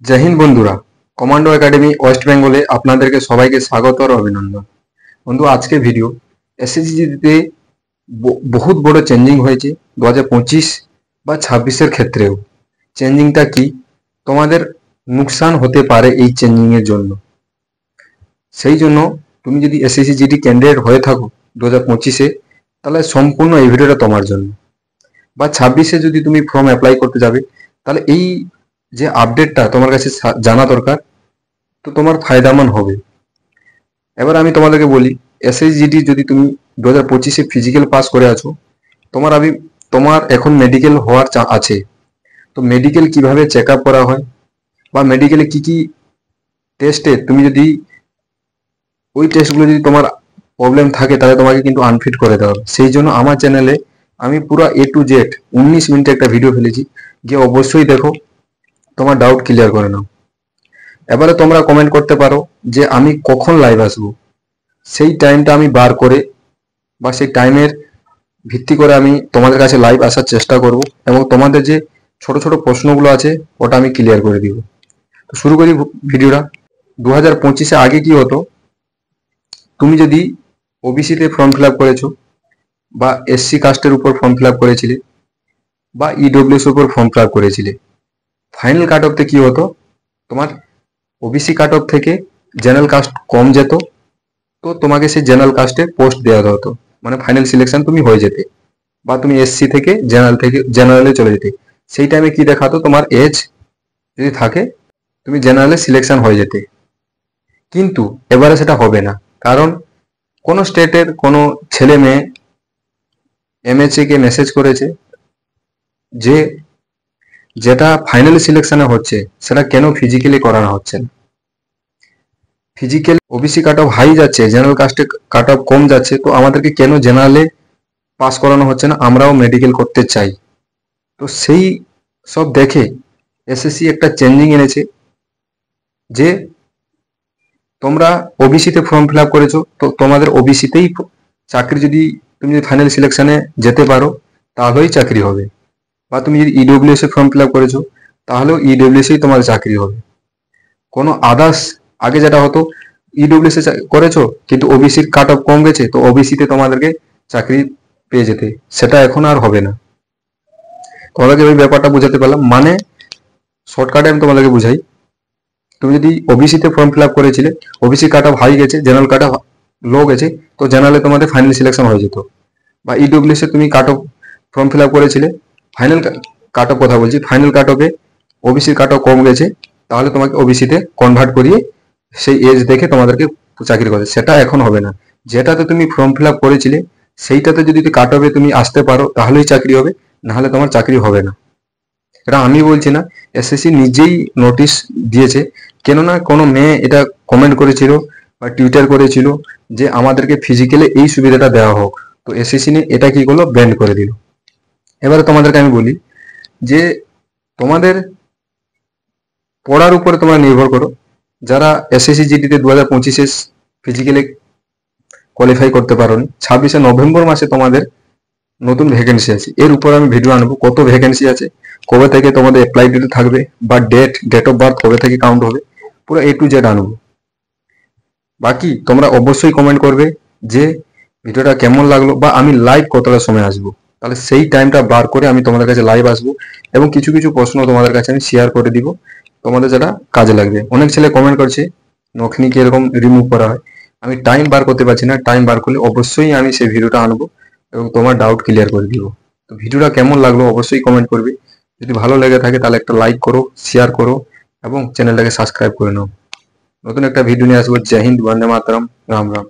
जय हिंद बंधुरा commando academy waste बेंगले আপনাদেরকে সবাইকে স্বাগত আর অভিনন্দন। বন্ধু আজকে ভিডিও এসএসসিতে বহুত বড় চেঞ্জিং হয়েছে 2025 বা 26 এর ক্ষেত্রেও। চেঞ্জিংটা কি তোমাদের নুকসান হতে পারে এই চেঞ্জিং এর জন্য। সেই জন্য তুমি যদি এসএসসি জিডি ক্যান্ডিডেট হয়ে থাকো 2025 এ তাহলে সম্পূর্ণ এই ভিডিওটা তোমার জন্য। বা 26 এ যদি তুমি ফর্ম অ্যাপ্লাই করতে যাবে তাহলে এই যে আপডেটটা তোমার কাছে জানা দরকার, তো তোমার ফায়দামান হবে। এবার আমি তোমাদেরকে বলি এসএসজিডি যদি তুমি 2025 এ ফিজিক্যাল পাস করে আছো, তোমার এখন মেডিকেল হওয়ার আছে। তো মেডিকেল কিভাবে চেক আপ করা হয় বা মেডিকেলে কি কি টেস্টে তুমি যদি ওই টেস্টগুলো যদি তোমার প্রবলেম থাকে তাহলে তোমাকে কিন্তু আনফিট করে দেওয়া হবে। সেই জন্য আমার চ্যানেলে আমি পুরো A to Z 19 মিনিটে একটা ভিডিও ফেলেছি, গিয়ে অবশ্যই দেখো, তোমার ডাউট ক্লিয়ার করে নাও। এবারে তোমরা কমেন্ট করতে পারো যে আমি কখন লাইভ আসবো, সেই টাইমটা আমি বার করে বা সেই টাইমের ভিত্তি করে আমি তোমাদের কাছে লাইভ আসার চেষ্টা করব এবং তোমাদের যে ছোট ছোট প্রশ্নগুলো আছে ওটা আমি ক্লিয়ার করে দিব। তো শুরু করি ভিডিওটা। 2025 এ আগে কি হতো, তুমি যদি ওবিসিতে ফর্ম ফিল আপ করেছো বা এসসি কাস্টের উপর ফর্ম ফিল আপ করেছিলে বা ইডব্লিউএস উপর ফর্ম ফিল আপ করেছিলে, ফাইনাল কাট অফতে কি হতো, তোমার ওবিসি কাট অফ থেকে জেনারেল কাস্ট কম যেত, তো তোমাকে সেই জেনারেল কাস্টে পোস্ট দেওয়া হতো, মানে ফাইনাল সিলেকশন তুমি হয়ে যেতে, বা তুমি এসসি থেকে জেনারেলে চলে যেতে। সেই টাইমে কি দেখাতো, তোমার এজ যদি থাকে তুমি জেনারেলে সিলেকশন হয়ে যেতে। কিন্তু এবারে সেটা হবে না, কারণ কোনো স্টেটের কোনো ছেলে মেয়ে এমএচএ কে মেসেজ করেছে যে যেটা ফাইনাল সিলেকশনে হচ্ছে সেটা কেন ফিজিক্যালি করানো হচ্ছে না। Physical OBC cut off high যাচ্ছে, জেনারেল কাস্টে কাট অফ কম যাচ্ছে, তো আমাদেরকে কেন জেনারেলে পাস করানো হচ্ছে না, আমরাও মেডিকেল করতে চাই। তো সেই সব দেখে এসএসসি একটা চেঞ্জিং এনেছে যে তোমরা ওবিসিতে ফর্ম ফিল আপ করেছো, তো তোমাদের ওবিসিতেই চাকরি, যদি তুমি ফাইনাল সিলেকশনে যেতে পারো তাহলেই চাকরি হবে। বা তুমি যদি ইডব্লিউএস এ ফর্ম ফিল আপ করেছো তাহলেও ইডব্লিউএস এই তোমার চাকরি হবে। কোনো আদার্স আগে যেটা হতো, ইডব্লিউএস এ করেছো কিন্তু ওবিসির কাট অফ কম গেছে, তো ওবিসিতে তোমাদেরকে চাকরি পেয়ে যেতে, সেটা এখন আর হবে না। তোমাদেরকে ওই ব্যাপারটা বুঝাতে পারলাম, মানে শর্টকাটে আমি তোমাদেরকে বুঝাই। তুমি যদি ওবিসিতে ফর্ম ফিল আপ করেছিলে, ওবিসি কাট অফ হাই গেছে, জেনারেল কাট অফ লো গেছে, তো জেনারেলে তোমাদের ফাইনাল সিলেকশন হয়ে যেত। বা ইডব্লিউএস এ তুমি cut off form fill up করেছিলে, ফাইনাল কাট অফ কথা বলছি, ফাইনাল কাট অফে ওবিসির কাট অফ কম গেছে, তাহলে তোমাকে ওবিসিতে কনভার্ট করিয়ে সেই এজ দেখে তোমাদেরকে চাকরি করে, সেটা এখন হবে না। যেটাতে তুমি ফর্ম ফিল আপ করেছিলে সেইটাতে যদি কাট অফে তুমি আসতে পারো তাহলেই চাকরি হবে, নাহলে তোমার চাকরি হবে না। এটা আমি বলছি না, এসএসসি নিজেই নোটিশ দিয়েছে। কেননা কোনো মেয়ে এটা কমেন্ট করেছিল বা টুইটার করেছিল যে আমাদেরকে ফিজিক্যালি এই সুবিধাটা দেওয়া হোক, তো এসএসসি নিয়ে এটা কি করলো, ব্যান করে দিল। এবারে তোমাদেরকে আমি বলি যে তোমাদের পড়ার উপরে তোমরা নির্ভর করো। যারা এসএসসি জিডিতে 2025 এ ফিজিক্যালি কোয়ালিফাই করতে পারোনি, 26 নভেম্বর মাসে তোমাদের নতুন ভ্যাকেন্সি আছে, এর উপর আমি ভিডিও আনবো, কত ভ্যাকেন্সি আছে, কবে থেকে তোমাদের অ্যাপ্লাই ডেট থাকবে, বা ডেট অফ বার্থ কবে থেকে কাউন্ট হবে, পুরো A to Z আনবো। বাকি তোমরা অবশ্যই কমেন্ট করবে যে ভিডিওটা কেমন লাগলো, বা আমি লাইভ কতটা সময় আসবো, তাহলে সেই টাইমটা বার করে আমি তোমাদের কাছে লাইভ আসবো এবং কিছু কিছু প্রশ্ন তোমাদের কাছে আমি শেয়ার করে দিব, তোমাদের যেটা কাজে লাগবে। অনেক ছেলে কমেন্ট করছে নখনিকে এরকম রিমুভ করা হয়, আমি টাইম বার করতে পারছি না, টাইম বার করলে অবশ্যই আমি সেই ভিডিওটা আনবো এবং তোমার ডাউট ক্লিয়ার করে দিব। তো ভিডিওটা কেমন লাগলো অবশ্যই কমেন্ট করবে, যদি ভালো লেগে থাকে তাহলে একটা লাইক করো, শেয়ার করো এবং চ্যানেলটাকে সাবস্ক্রাইব করে নাও। নতুন একটা ভিডিও নিয়ে আসবো। জয় হিন্দ, বন্দে মাতরম, রাম রাম।